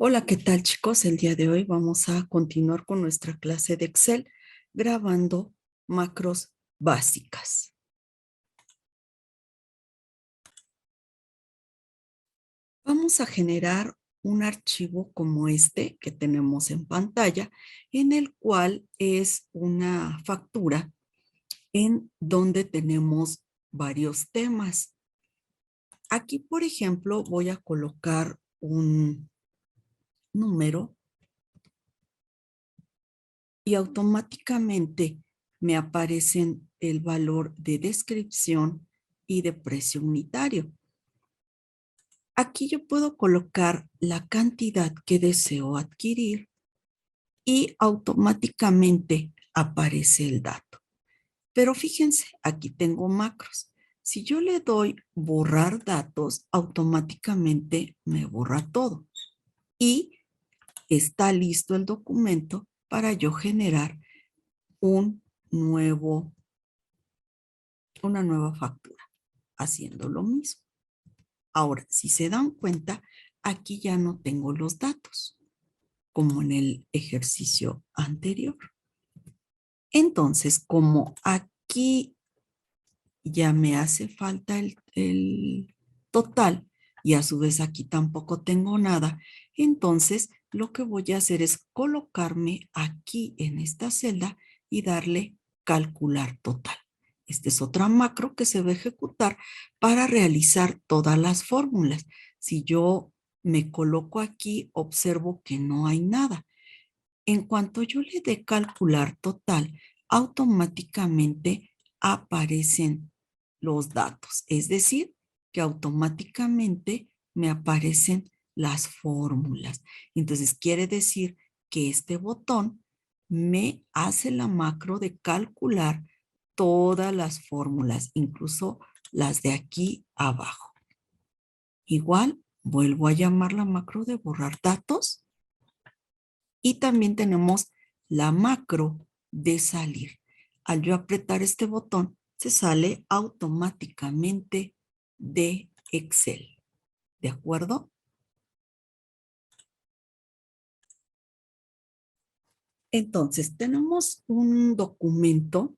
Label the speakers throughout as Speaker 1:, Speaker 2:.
Speaker 1: Hola, ¿qué tal chicos? El día de hoy vamos a continuar con nuestra clase de Excel grabando macros básicas. Vamos a generar un archivo como este que tenemos en pantalla, en el cual es una factura en donde tenemos varios temas. Aquí, por ejemplo, voy a colocar un número y automáticamente me aparecen el valor de descripción y de precio unitario. Aquí yo puedo colocar la cantidad que deseo adquirir y automáticamente aparece el dato. Pero fíjense, aquí tengo macros. Si yo le doy borrar datos, automáticamente me borra todo. Y está listo el documento para yo generar un nuevo una nueva factura, haciendo lo mismo. Ahora, si se dan cuenta, aquí ya no tengo los datos, como en el ejercicio anterior. Entonces, como aquí ya me hace falta el total y a su vez aquí tampoco tengo nada, entonces lo que voy a hacer es colocarme aquí en esta celda y darle calcular total. Esta es otra macro que se va a ejecutar para realizar todas las fórmulas. Si yo me coloco aquí, observo que no hay nada. En cuanto yo le dé calcular total, automáticamente aparecen los datos. Es decir, que automáticamente me aparecen las fórmulas. Entonces quiere decir que este botón me hace la macro de calcular todas las fórmulas, incluso las de aquí abajo. Igual, vuelvo a llamar la macro de borrar datos y también tenemos la macro de salir. Al yo apretar este botón, se sale automáticamente de Excel. ¿De acuerdo? Entonces, tenemos un documento.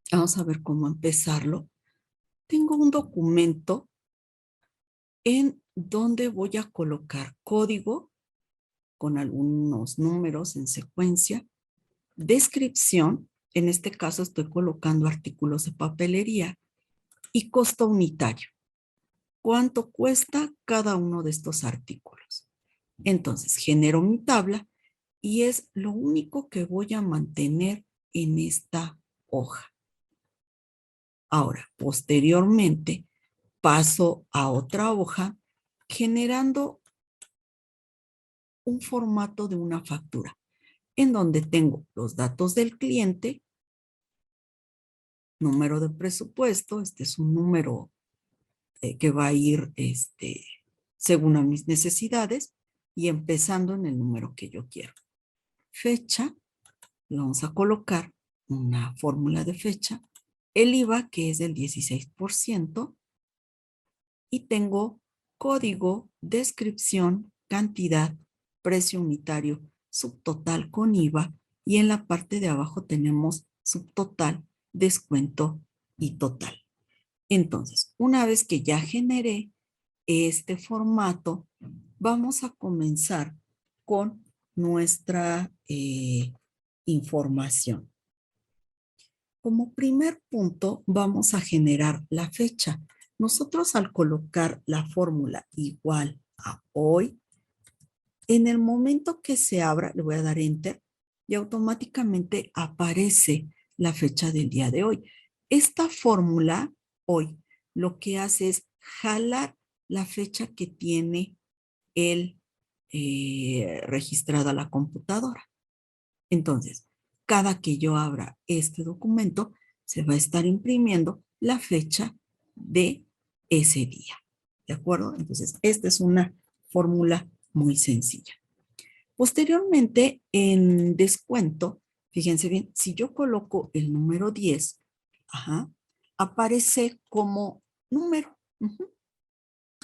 Speaker 1: Vamos a ver cómo empezarlo. Tengo un documento en donde voy a colocar código con algunos números en secuencia, descripción, en este caso estoy colocando artículos de papelería, y costo unitario. ¿Cuánto cuesta cada uno de estos artículos? Entonces, genero mi tabla y es lo único que voy a mantener en esta hoja. Ahora, posteriormente, paso a otra hoja generando un formato de una factura en donde tengo los datos del cliente, número de presupuesto, este es un número que va a ir según a mis necesidades y empezando en el número que yo quiero. Fecha, le vamos a colocar una fórmula de fecha, el IVA que es del 16% y tengo código, descripción, cantidad, precio unitario, subtotal con IVA y en la parte de abajo tenemos subtotal, descuento y total. Entonces, una vez que ya generé este formato, vamos a comenzar con nuestra información. Como primer punto, vamos a generar la fecha. Nosotros al colocar la fórmula igual a hoy, en el momento que se abra, le voy a dar Enter y automáticamente aparece la fecha del día de hoy. Esta fórmula, hoy, lo que hace es jalar la fecha que tiene el registrada la computadora. Entonces, cada que yo abra este documento, se va a estar imprimiendo la fecha de ese día. ¿De acuerdo? Entonces, esta es una fórmula muy sencilla. Posteriormente, en descuento, fíjense bien, si yo coloco el número 10, aparece como número.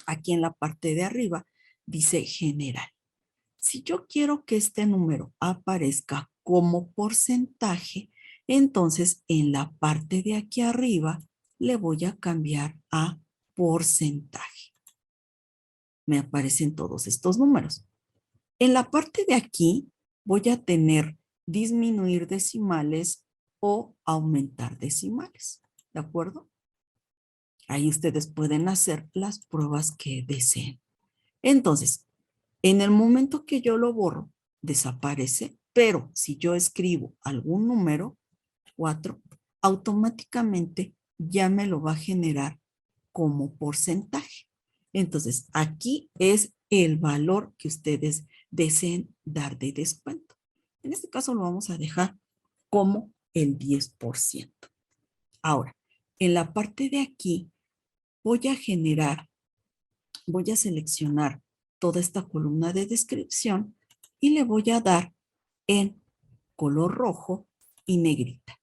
Speaker 1: Aquí en la parte de arriba dice general. Si yo quiero que este número aparezca como porcentaje, entonces en la parte de aquí arriba le voy a cambiar a porcentaje. Me aparecen todos estos números. En la parte de aquí voy a tener disminuir decimales o aumentar decimales. ¿De acuerdo? Ahí ustedes pueden hacer las pruebas que deseen. Entonces, en el momento que yo lo borro, desaparece, pero si yo escribo algún número, 4, automáticamente ya me lo va a generar como porcentaje. Entonces, aquí es el valor que ustedes deseen dar de descuento. En este caso lo vamos a dejar como el 10%. Ahora, en la parte de aquí voy a generar, voy a seleccionar toda esta columna de descripción y le voy a dar en color rojo y negrita.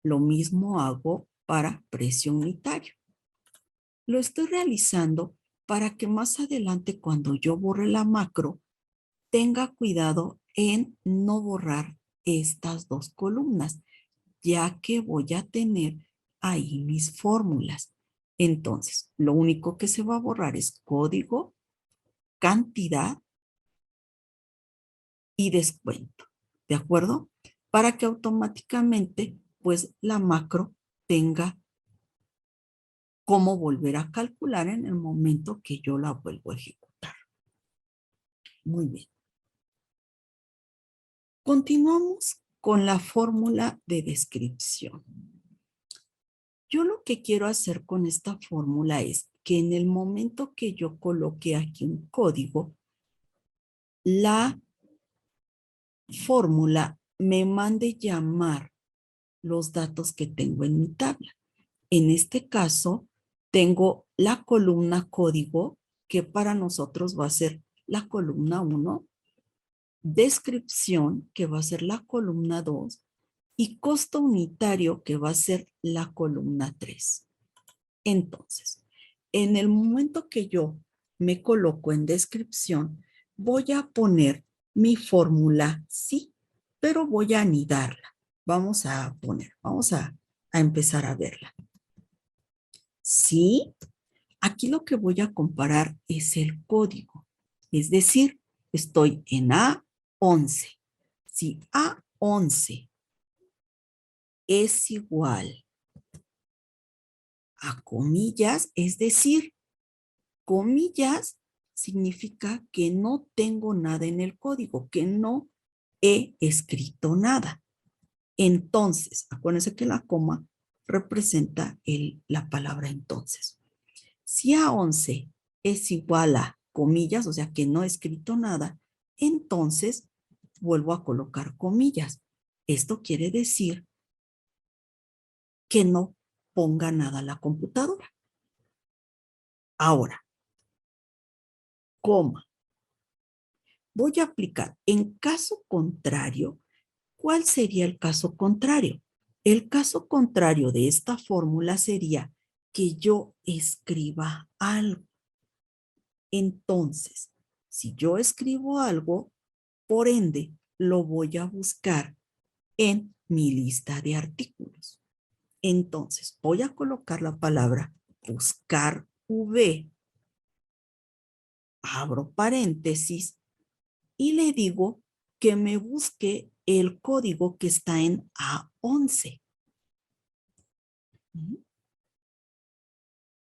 Speaker 1: Lo mismo hago para precio unitario. Lo estoy realizando para que más adelante cuando yo borre la macro, tenga cuidado en no borrar estas dos columnas, ya que voy a tener ahí mis fórmulas. Entonces, lo único que se va a borrar es código, cantidad y descuento. ¿De acuerdo? Para que automáticamente, pues, la macro tenga cómo volver a calcular en el momento que yo la vuelvo a ejecutar. Muy bien. Continuamos con la fórmula de descripción. Yo lo que quiero hacer con esta fórmula es que en el momento que yo coloque aquí un código, la fórmula me mande llamar los datos que tengo en mi tabla. En este caso, tengo la columna código, que para nosotros va a ser la columna 1, descripción, que va a ser la columna 2, y costo unitario, que va a ser la columna 3. Entonces, en el momento que yo me coloco en descripción, voy a poner mi fórmula sí, pero voy a anidarla. Vamos a empezar a verla. Sí, aquí lo que voy a comparar es el código. Es decir, estoy en A11. Si A11 es igual a comillas, es decir, comillas significa que no tengo nada en el código, que no he escrito nada. Entonces, acuérdense que la coma representa la palabra entonces. Si A11 es igual a comillas, o sea que no he escrito nada, entonces vuelvo a colocar comillas. Esto quiere decir que no ponga nada a la computadora. Ahora, coma. Voy a aplicar en caso contrario. ¿Cuál sería el caso contrario? El caso contrario de esta fórmula sería que yo escriba algo. Entonces, si yo escribo algo, por ende, lo voy a buscar en mi lista de artículos. Entonces, voy a colocar la palabra buscar V, abro paréntesis y le digo que me busque el código que está en A11.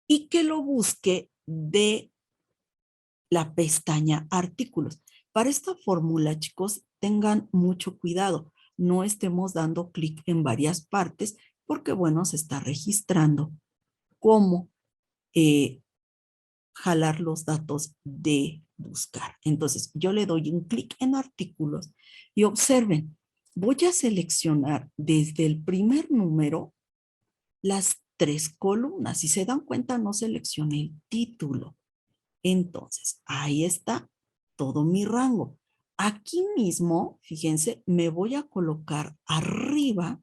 Speaker 1: Y que lo busque de la pestaña artículos. Para esta fórmula, chicos, tengan mucho cuidado. No estemos dando clic en varias partes porque, bueno, se está registrando cómo jalar los datos de buscar. Entonces, yo le doy un clic en artículos y observen, voy a seleccionar desde el primer número las 3 columnas. Si se dan cuenta, no seleccioné el título. Entonces, ahí está todo mi rango. Aquí mismo, fíjense, me voy a colocar arriba.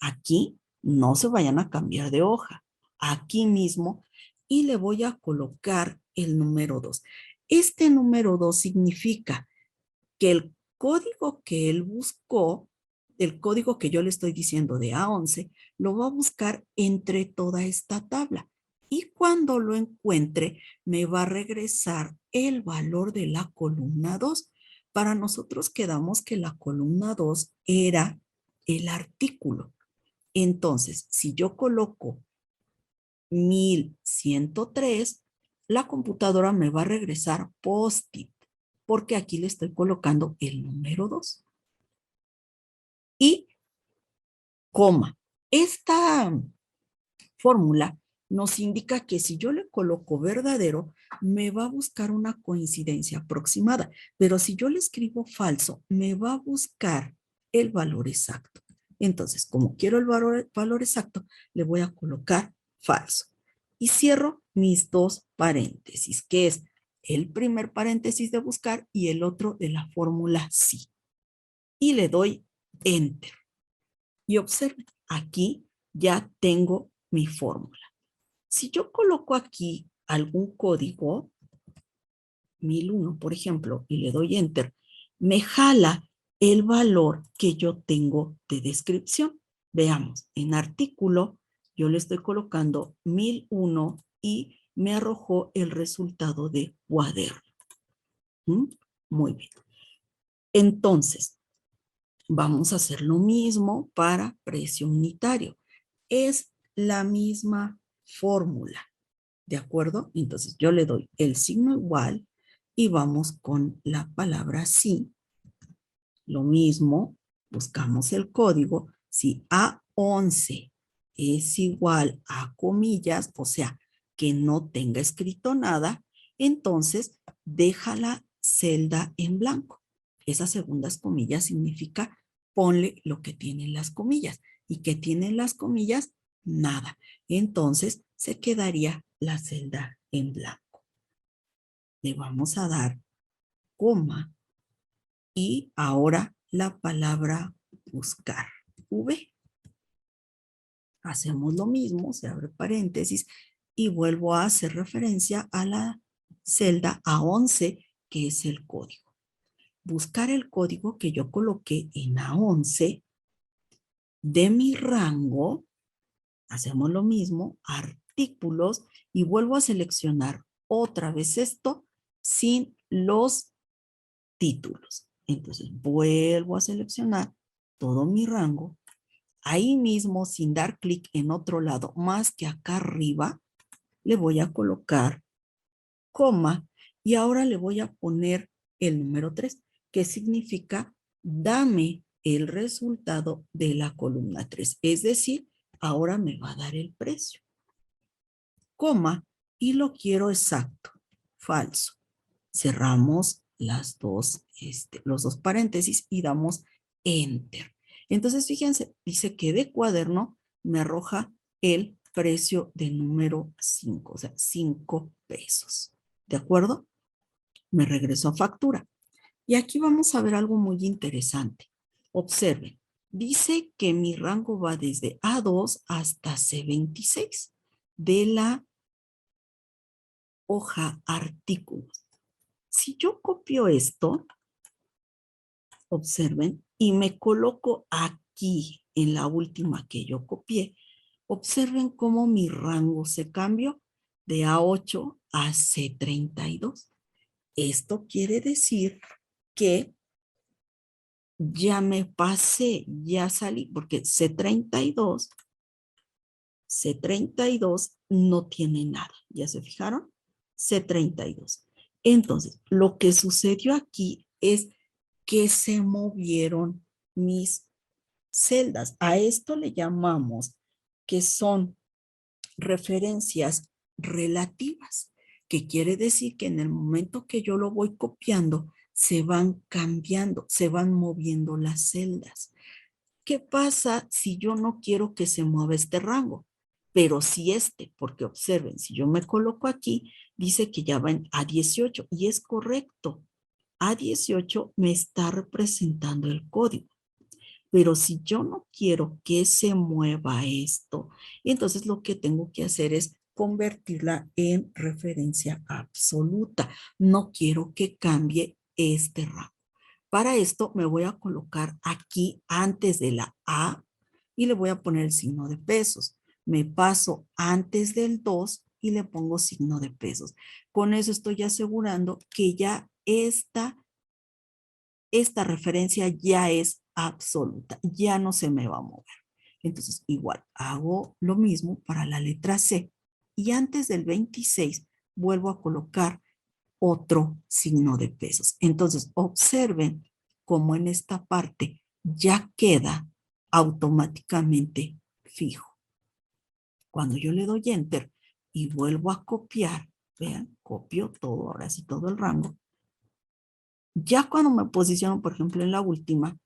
Speaker 1: Aquí no se vayan a cambiar de hoja. Aquí mismo y le voy a colocar el número 2. Este número 2 significa que el código que él buscó, el código que yo le estoy diciendo de A11, lo va a buscar entre toda esta tabla. Y cuando lo encuentre, me va a regresar el valor de la columna 2. Para nosotros quedamos que la columna 2 era el artículo. Entonces, si yo coloco 1103, la computadora me va a regresar post-it, porque aquí le estoy colocando el número 2. Y coma. Esta fórmula nos indica que si yo le coloco verdadero, me va a buscar una coincidencia aproximada, pero si yo le escribo falso, me va a buscar el valor exacto. Entonces, como quiero el valor exacto, le voy a colocar falso. Y cierro mis dos paréntesis, que es el primer paréntesis de buscar y el otro de la fórmula sí. Y le doy Enter. Y observen, aquí ya tengo mi fórmula. Si yo coloco aquí algún código, 1001, por ejemplo, y le doy Enter, me jala el valor que yo tengo de descripción. Veamos, en artículo, yo le estoy colocando 1001 y me arrojó el resultado de cuaderno. Muy bien. Entonces, vamos a hacer lo mismo para precio unitario. Es la misma fórmula, ¿de acuerdo? Entonces yo le doy el signo igual y vamos con la palabra sí. Lo mismo, buscamos el código. Si A11 es igual a comillas, o sea, que no tenga escrito nada, entonces deja la celda en blanco. Esas segundas comillas significa ponle lo que tienen las comillas. ¿Y qué tienen las comillas? Nada. Entonces se quedaría la celda en blanco. Le vamos a dar coma y ahora la palabra buscar. V. Hacemos lo mismo, se abre paréntesis y vuelvo a hacer referencia a la celda A11, que es el código. Buscar el código que yo coloqué en A11 de mi rango. Hacemos lo mismo, artículos, y vuelvo a seleccionar otra vez esto sin los títulos. Entonces vuelvo a seleccionar todo mi rango. Ahí mismo, sin dar clic en otro lado, más que acá arriba, le voy a colocar coma y ahora le voy a poner el número 3, que significa dame el resultado de la columna 3. Es decir, ahora me va a dar el precio. Coma y lo quiero exacto, falso. Cerramos los dos paréntesis y damos Enter. Entonces, fíjense, dice que de cuaderno me arroja el precio del número 5, o sea, 5 pesos. ¿De acuerdo? Me regresó a factura. Y aquí vamos a ver algo muy interesante. Observen, dice que mi rango va desde A2 hasta C26 de la hoja artículos. Si yo copio esto, observen, y me coloco aquí en la última que yo copié, observen cómo mi rango se cambió de A8 a C32. Esto quiere decir que ya me pasé, ya salí, porque C32 no tiene nada. ¿Ya se fijaron? C32. Entonces, lo que sucedió aquí es que se movieron mis celdas. A esto le llamamos que son referencias relativas, que quiere decir que en el momento que yo lo voy copiando, se van cambiando, se van moviendo las celdas. ¿Qué pasa si yo no quiero que se mueva este rango? Pero si porque observen, si yo me coloco aquí, dice que ya van a 18 y es correcto. A18 me está representando el código. Pero si yo no quiero que se mueva esto, entonces lo que tengo que hacer es convertirla en referencia absoluta. No quiero que cambie este rango. Para esto me voy a colocar aquí antes de la A y le voy a poner el signo de pesos. Me paso antes del 2 y le pongo signo de pesos. Con eso estoy asegurando que ya esta referencia ya es absoluta, ya no se me va a mover. Entonces, igual, hago lo mismo para la letra C. Y antes del 26 vuelvo a colocar otro signo de pesos. Entonces, observen cómo en esta parte ya queda automáticamente fijo. Cuando yo le doy Enter y vuelvo a copiar, vean, copio todo, ahora sí todo el rango. Ya cuando me posiciono, por ejemplo, en la última,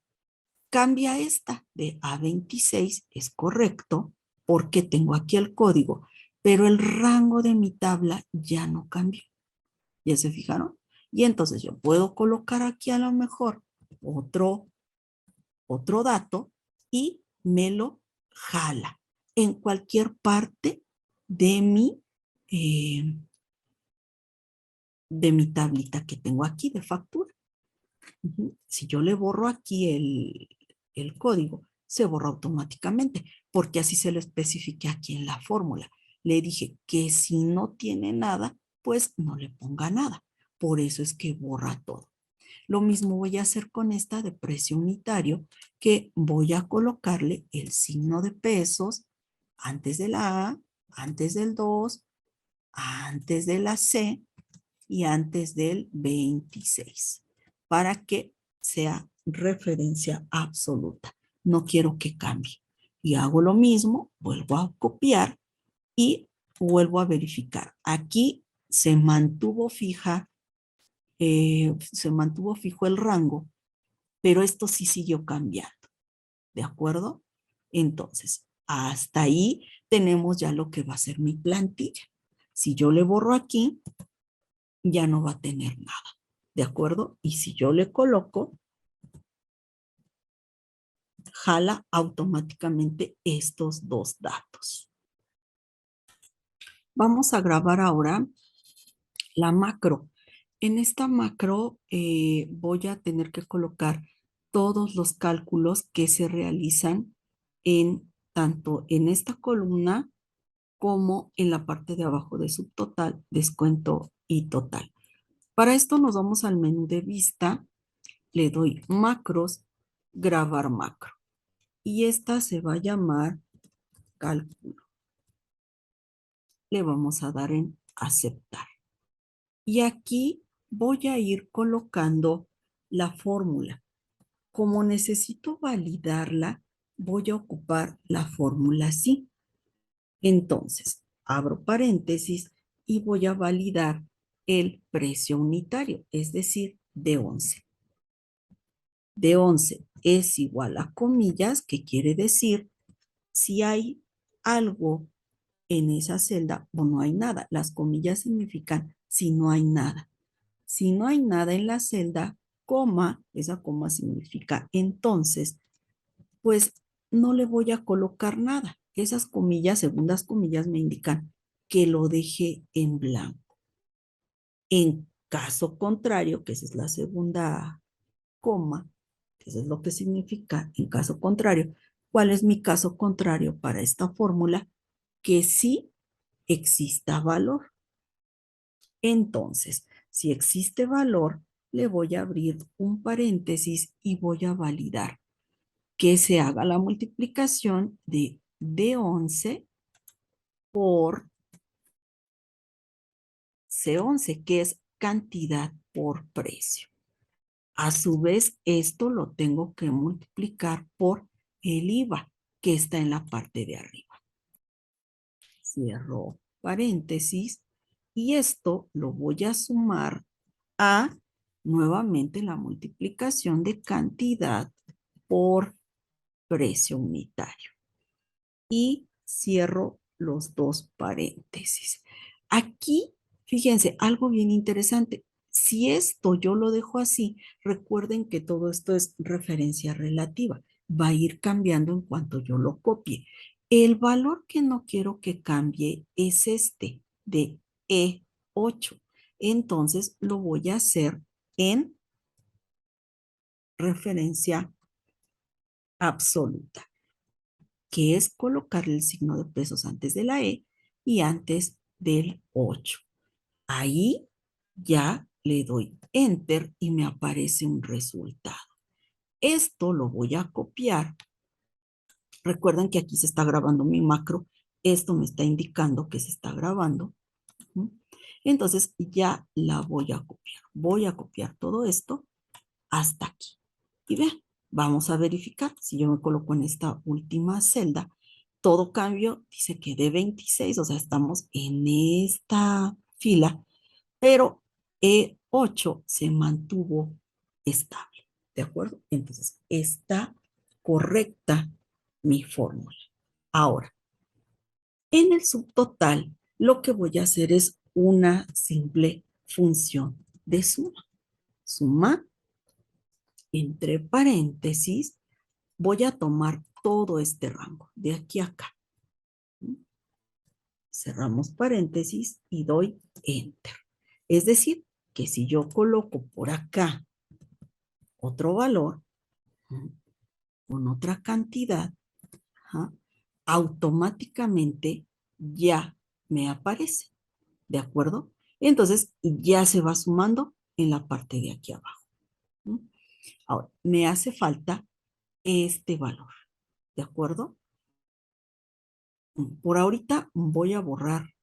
Speaker 1: cambia esta de A26, es correcto, porque tengo aquí el código, pero el rango de mi tabla ya no cambió. ¿Ya se fijaron? Y entonces yo puedo colocar aquí a lo mejor otro, otro dato y me lo jala en cualquier parte de eh, de mi tablita que tengo aquí de factura. Si yo le borro aquí el código, se borra automáticamente, porque así se lo especifique aquí en la fórmula. Le dije que si no tiene nada, pues no le ponga nada. Por eso es que borra todo. Lo mismo voy a hacer con esta de precio unitario, que voy a colocarle el signo de pesos antes de la A, antes del 2, antes de la C y antes del 26 para que sea referencia absoluta. No quiero que cambie. Y hago lo mismo, vuelvo a copiar y vuelvo a verificar. Aquí se mantuvo fijo el rango, pero esto sí siguió cambiando. ¿De acuerdo? Entonces, hasta ahí tenemos ya lo que va a ser mi plantilla. Si yo le borro aquí, ya no va a tener nada. ¿De acuerdo? Y si yo le coloco, jala automáticamente estos dos datos. Vamos a grabar ahora la macro. En esta macro voy a tener que colocar todos los cálculos que se realizan en tanto en esta columna como en la parte de abajo de subtotal, descuento y total. Para esto nos vamos al menú de vista, le doy macros, grabar macro. Y esta se va a llamar cálculo. Le vamos a dar en aceptar. Y aquí voy a ir colocando la fórmula. Como necesito validarla, voy a ocupar la fórmula así. Entonces, abro paréntesis y voy a validar el precio unitario, es decir, de 11. De 11 es igual a comillas, que quiere decir si hay algo en esa celda o no hay nada. Las comillas significan si no hay nada. Si no hay nada en la celda, coma, esa coma significa entonces, pues no le voy a colocar nada. Esas comillas, segundas comillas, me indican que lo deje en blanco. En caso contrario, que esa es la segunda coma, que eso es lo que significa en caso contrario. ¿Cuál es mi caso contrario para esta fórmula? Que sí exista valor. Entonces, si existe valor, le voy a abrir un paréntesis y voy a validar que se haga la multiplicación de D11 por C11, que es cantidad por precio. A su vez, esto lo tengo que multiplicar por el IVA, que está en la parte de arriba. Cierro paréntesis y esto lo voy a sumar a nuevamente la multiplicación de cantidad por precio unitario. Y cierro los dos paréntesis. Aquí, fíjense, algo bien interesante. Si esto yo lo dejo así, recuerden que todo esto es referencia relativa. Va a ir cambiando en cuanto yo lo copie. El valor que no quiero que cambie es este de E8. Entonces lo voy a hacer en referencia absoluta, que es colocarle el signo de pesos antes de la E y antes del 8. Ahí ya le doy Enter y me aparece un resultado. Esto lo voy a copiar. Recuerden que aquí se está grabando mi macro. Esto me está indicando que se está grabando. Entonces ya la voy a copiar. Voy a copiar todo esto hasta aquí. Y vean, vamos a verificar. Si yo me coloco en esta última celda, todo cambio dice que de 26, o sea, estamos en esta fila, pero E8 se mantuvo estable. ¿De acuerdo? Entonces, está correcta mi fórmula. Ahora, en el subtotal, lo que voy a hacer es una simple función de suma. Suma entre paréntesis, voy a tomar todo este rango de aquí a acá. Cerramos paréntesis y doy Enter. Es decir, que si yo coloco por acá otro valor con otra cantidad, automáticamente ya me aparece. ¿De acuerdo? Entonces ya se va sumando en la parte de aquí abajo. Ahora, me hace falta este valor. ¿De acuerdo? Por ahorita voy a borrar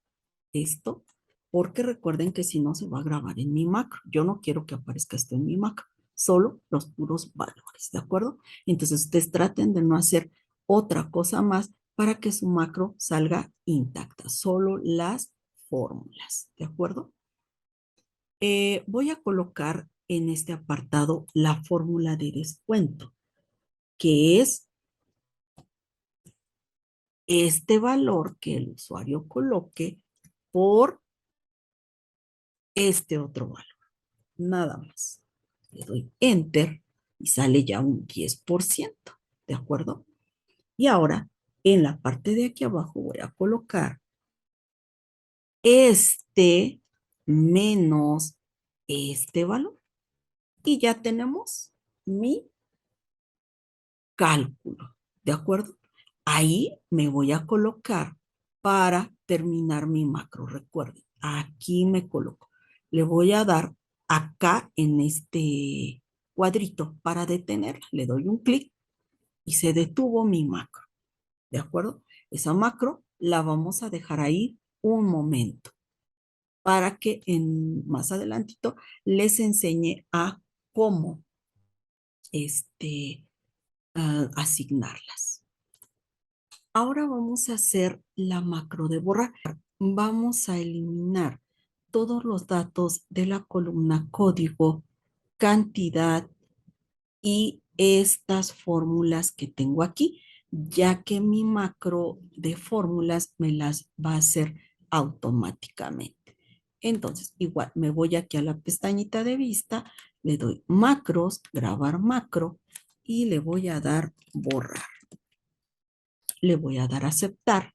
Speaker 1: esto porque recuerden que si no se va a grabar en mi macro. Yo no quiero que aparezca esto en mi macro, solo los puros valores, ¿de acuerdo? Entonces ustedes traten de no hacer otra cosa más para que su macro salga intacta, solo las fórmulas, ¿de acuerdo? Voy a colocar en este apartado la fórmula de descuento, que es este valor que el usuario coloque por este otro valor. Nada más. Le doy Enter y sale ya un 10%. ¿De acuerdo? Y ahora, en la parte de aquí abajo voy a colocar este menos este valor. Y ya tenemos mi cálculo. ¿De acuerdo? Ahí me voy a colocar para terminar mi macro. Recuerden, aquí me coloco. Le voy a dar acá en este cuadrito para detenerla. Le doy un clic y se detuvo mi macro. ¿De acuerdo? Esa macro la vamos a dejar ahí un momento para que más adelantito les enseñe a cómo asignarlas. Ahora vamos a hacer la macro de borrar. Vamos a eliminar todos los datos de la columna código, cantidad y estas fórmulas que tengo aquí, ya que mi macro de fórmulas me las va a hacer automáticamente. Entonces, igual me voy aquí a la pestañita de vista, le doy macros, grabar macro y le voy a dar borrar. Le voy a dar aceptar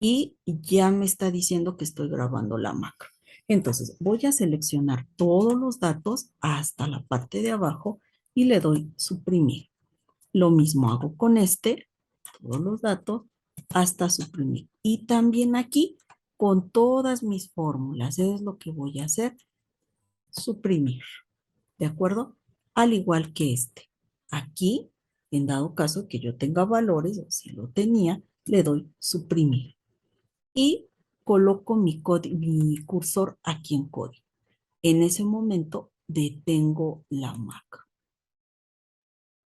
Speaker 1: y ya me está diciendo que estoy grabando la macro. Entonces voy a seleccionar todos los datos hasta la parte de abajo y le doy suprimir. Lo mismo hago con todos los datos hasta suprimir. Y también aquí con todas mis fórmulas, es lo que voy a hacer, suprimir. ¿De acuerdo? Al igual que Aquí, en dado caso que yo tenga valores, o si lo tenía, le doy suprimir y coloco mi cursor aquí en código. En ese momento detengo la macro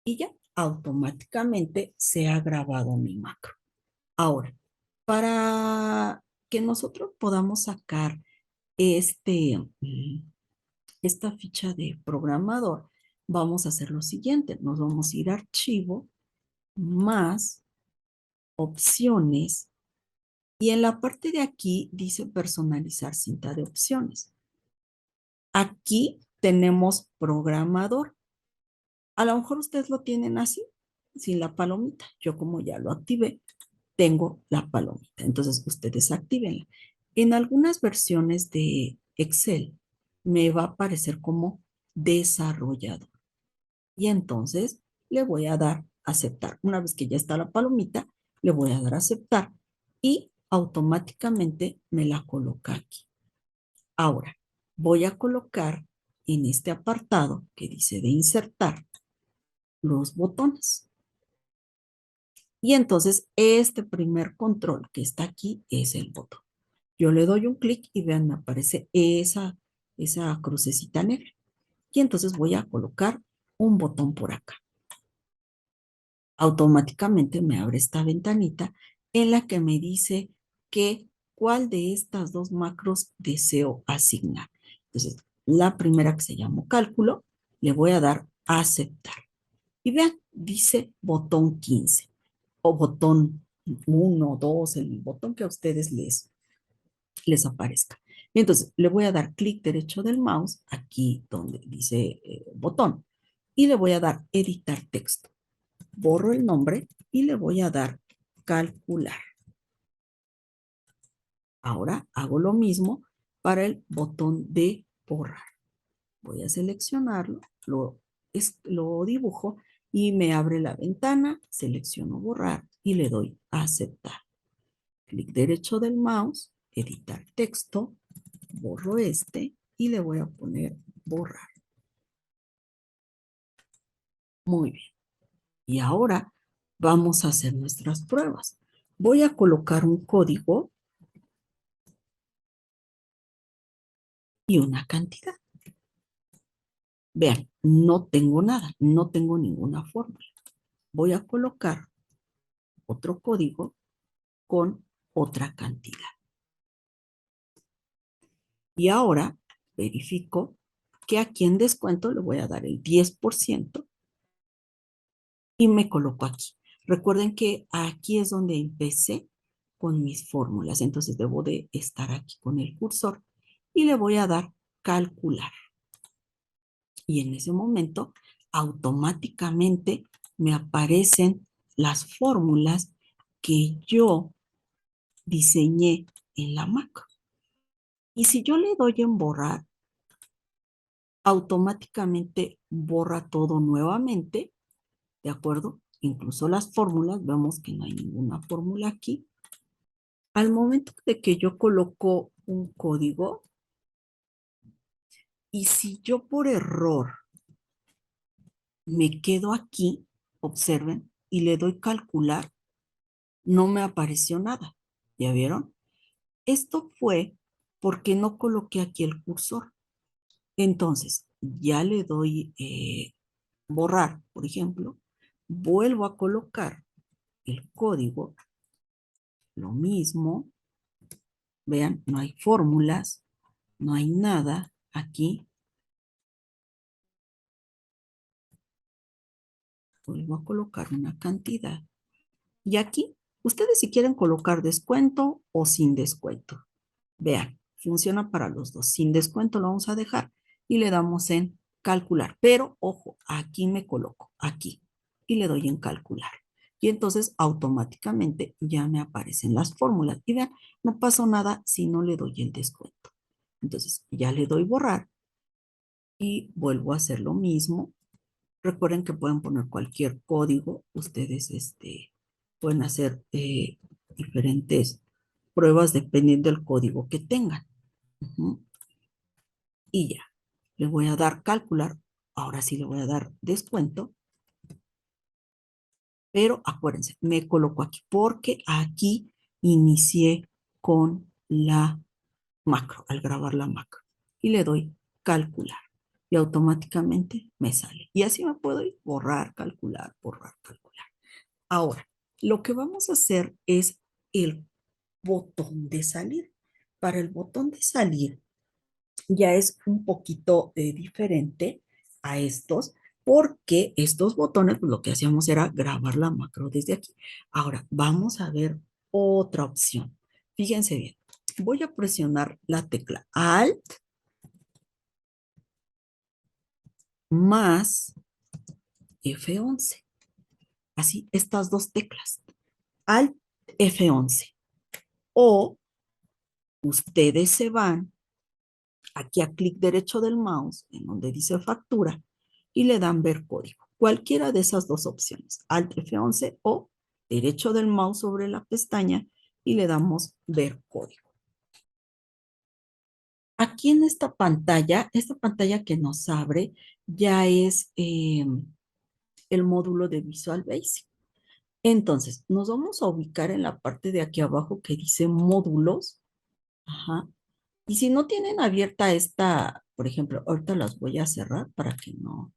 Speaker 1: y ya automáticamente se ha grabado mi macro. Ahora, para que nosotros podamos sacar esta ficha de programador, vamos a hacer lo siguiente. Nos vamos a ir a archivo, más, opciones, y en la parte de aquí dice personalizar cinta de opciones. Aquí tenemos programador. A lo mejor ustedes lo tienen así, sin la palomita. Yo como ya lo activé, tengo la palomita. Entonces ustedes actívenla. En algunas versiones de Excel me va a aparecer como desarrollador. Y entonces le voy a dar aceptar. Una vez que ya está la palomita, le voy a dar aceptar y automáticamente me la coloca aquí. Ahora, voy a colocar en este apartado que dice de insertar los botones. Y entonces este primer control que está aquí es el botón. Yo le doy un clic y vean, me aparece esa crucecita negra. Y entonces voy a colocar un botón por acá. Automáticamente me abre esta ventanita en la que me dice que cuál de estas dos macros deseo asignar. Entonces, la primera que se llama cálculo, le voy a dar a aceptar. Y vean, dice botón 15 o botón 1, 2, el botón que a ustedes les aparezca. Entonces, le voy a dar clic derecho del mouse aquí donde dice botón y le voy a dar editar texto. Borro el nombre y le voy a dar calcular. Ahora hago lo mismo para el botón de borrar. Voy a seleccionarlo, lo dibujo y me abre la ventana, selecciono borrar y le doy a aceptar. Clic derecho del mouse, editar texto, borro este y le voy a poner borrar. Muy bien. Y ahora vamos a hacer nuestras pruebas. Voy a colocar un código y una cantidad. Vean, no tengo nada, no tengo ninguna fórmula. Voy a colocar otro código con otra cantidad. Y ahora verifico que aquí en descuento le voy a dar el 10% y me coloco aquí. Recuerden que aquí es donde empecé con mis fórmulas, entonces debo de estar aquí con el cursor y le voy a dar calcular. Y en ese momento automáticamente me aparecen las fórmulas que yo diseñé en la macro. Y si yo le doy en borrar, automáticamente borra todo nuevamente, ¿de acuerdo? Incluso las fórmulas, vemos que no hay ninguna fórmula aquí. Al momento de que yo coloco un código, y si yo por error me quedo aquí, observen, y le doy calcular, no me apareció nada. ¿Ya vieron? Esto fue porque no coloqué aquí el cursor. Entonces, ya le doy borrar, por ejemplo, vuelvo a colocar el código, lo mismo, vean, no hay fórmulas, no hay nada aquí, vuelvo a colocar una cantidad. Y aquí, ustedes si quieren colocar descuento o sin descuento. Vean, funciona para los dos. Sin descuento lo vamos a dejar y le damos en calcular. Pero, ojo, aquí me coloco, aquí, y le doy en calcular. Y entonces automáticamente ya me aparecen las fórmulas. Y vean, no pasó nada si no le doy el descuento. Entonces ya le doy borrar y vuelvo a hacer lo mismo. Recuerden que pueden poner cualquier código. Ustedes pueden hacer diferentes pruebas dependiendo del código que tengan. Y ya, le voy a dar calcular. Ahora sí le voy a dar descuento. Pero acuérdense, me coloco aquí porque aquí inicié con la macro, al grabar la macro. Y le doy calcular. Y automáticamente me sale. Y así me puedo ir borrar, calcular, borrar, calcular. Ahora, lo que vamos a hacer es el botón de salir. Para el botón de salir ya es un poquito diferente a estos, porque estos botones, pues lo que hacíamos era grabar la macro desde aquí. Ahora, vamos a ver otra opción. Fíjense bien, voy a presionar la tecla Alt más F11. Así, estas dos teclas. Alt F11. O ustedes se van aquí a clic derecho del mouse, en donde dice factura, y le dan ver código. Cualquiera de esas dos opciones, Alt F11 o derecho del mouse sobre la pestaña y le damos ver código. Aquí en esta pantalla que nos abre ya es el módulo de Visual Basic. Entonces, nos vamos a ubicar en la parte de aquí abajo que dice módulos. Ajá. Y si no tienen abierta esta, por ejemplo, ahorita las voy a cerrar para que no,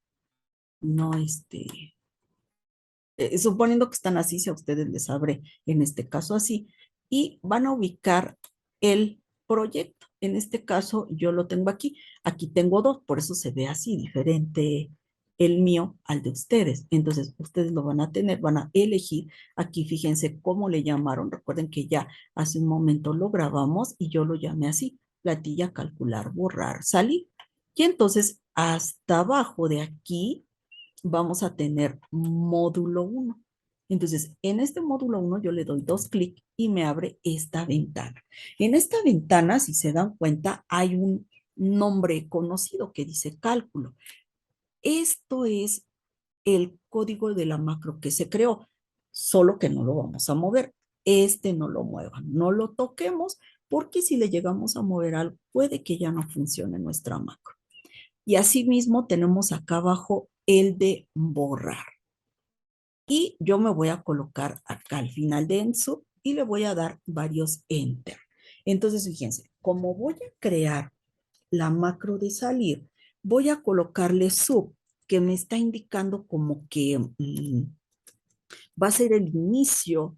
Speaker 1: suponiendo que están así, si a ustedes les abre en este caso así, y van a ubicar el proyecto. En este caso yo lo tengo aquí. Aquí tengo dos, por eso se ve así, diferente el mío al de ustedes. Entonces, ustedes lo van a tener, van a elegir. Aquí fíjense cómo le llamaron. Recuerden que ya hace un momento lo grabamos y yo lo llamé así, platilla, calcular, borrar, salir. Y entonces, hasta abajo de aquí vamos a tener módulo uno. Entonces, en este módulo uno yo le doy dos clics y me abre esta ventana. En esta ventana, si se dan cuenta, hay un nombre conocido que dice cálculo. Esto es el código de la macro que se creó, solo que no lo vamos a mover. Este no lo muevan, no lo toquemos, porque si le llegamos a mover algo, puede que ya no funcione nuestra macro. Y asimismo tenemos acá abajo el de borrar. Y yo me voy a colocar acá al final de ENSUB y le voy a dar varios enter. Entonces, fíjense, como voy a crear la macro de salir, voy a colocarle sub, que me está indicando como que va a ser el inicio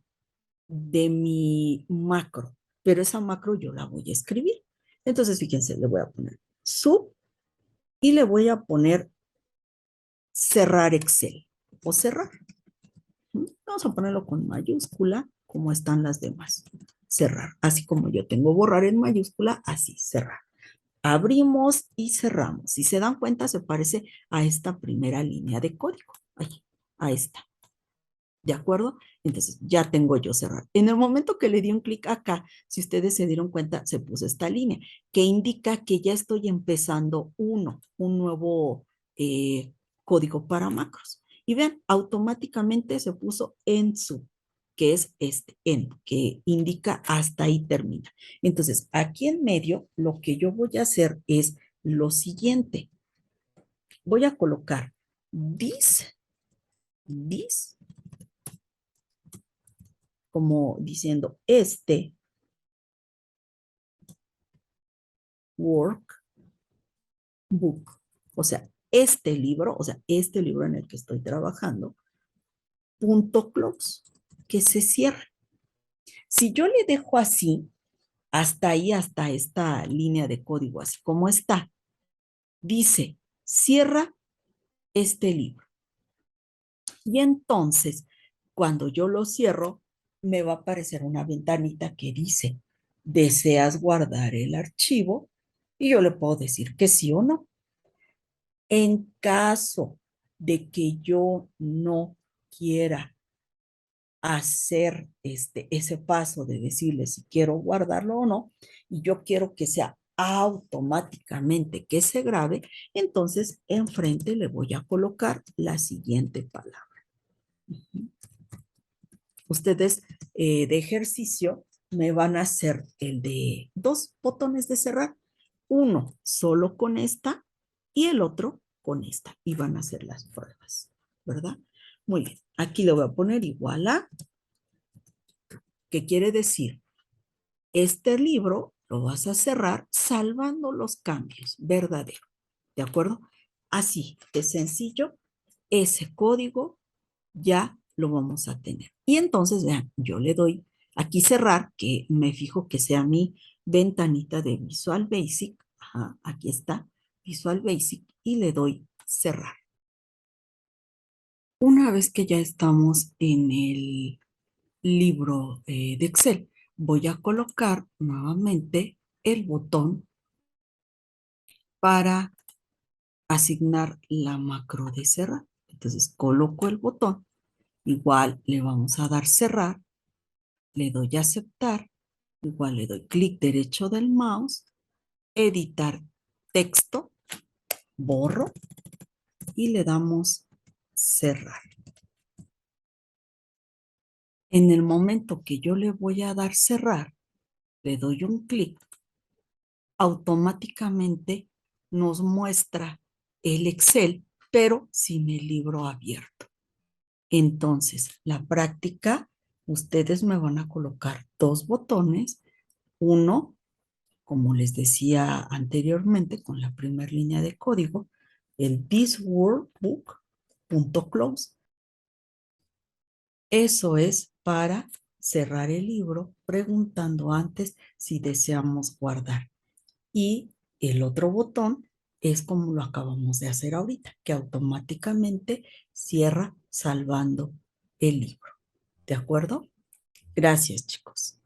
Speaker 1: de mi macro, pero esa macro yo la voy a escribir. Entonces, fíjense, le voy a poner sub y le voy a poner cerrar Excel o cerrar. Vamos a ponerlo con mayúscula, como están las demás. Cerrar. Así como yo tengo borrar en mayúscula, así, cerrar. Abrimos y cerramos. Si se dan cuenta, se parece a esta primera línea de código. Ahí, a esta. ¿De acuerdo? Entonces, ya tengo yo cerrar. En el momento que le di un clic acá, si ustedes se dieron cuenta, se puso esta línea que indica que ya estoy empezando un nuevo código para macros. Y vean, automáticamente se puso en su, que es este, en, que indica hasta ahí termina. Entonces, aquí en medio, lo que yo voy a hacer es lo siguiente. Voy a colocar this, como diciendo workbook, o sea, este libro en el que estoy trabajando, punto close, que se cierre. Si yo le dejo así, hasta ahí, hasta esta línea de código, así como está, dice, cierra este libro. Y entonces, cuando yo lo cierro, me va a aparecer una ventanita que dice, ¿deseas guardar el archivo? Y yo le puedo decir que sí o no. En caso de que yo no quiera hacer ese paso de decirle si quiero guardarlo o no, y yo quiero que sea automáticamente que se grabe, entonces enfrente le voy a colocar la siguiente palabra. Ustedes de ejercicio me van a hacer el de dos botones de cerrar, uno solo con esta y el otro con esta, y van a hacer las pruebas, ¿verdad? Muy bien, aquí le voy a poner igual a, que quiere decir, este libro lo vas a cerrar salvando los cambios, verdadero, ¿de acuerdo? Así de sencillo, ese código ya lo vamos a tener. Y entonces, vean, yo le doy aquí cerrar, que me fijo que sea mi ventanita de Visual Basic. Ajá, aquí está, Visual Basic, y le doy cerrar. Una vez que ya estamos en el libro de Excel, voy a colocar nuevamente el botón para asignar la macro de cerrar. Entonces, coloco el botón, igual le vamos a dar cerrar, le doy a aceptar, igual le doy clic derecho del mouse, editar texto, borro y le damos cerrar. En el momento que yo le voy a dar cerrar, le doy un clic, automáticamente nos muestra el Excel, pero sin el libro abierto. Entonces, la práctica, ustedes me van a colocar dos botones, uno, como les decía anteriormente, con la primera línea de código, el thisworkbook.close. Eso es para cerrar el libro preguntando antes si deseamos guardar. Y el otro botón es como lo acabamos de hacer ahorita, que automáticamente cierra salvando el libro. ¿De acuerdo? Gracias, chicos.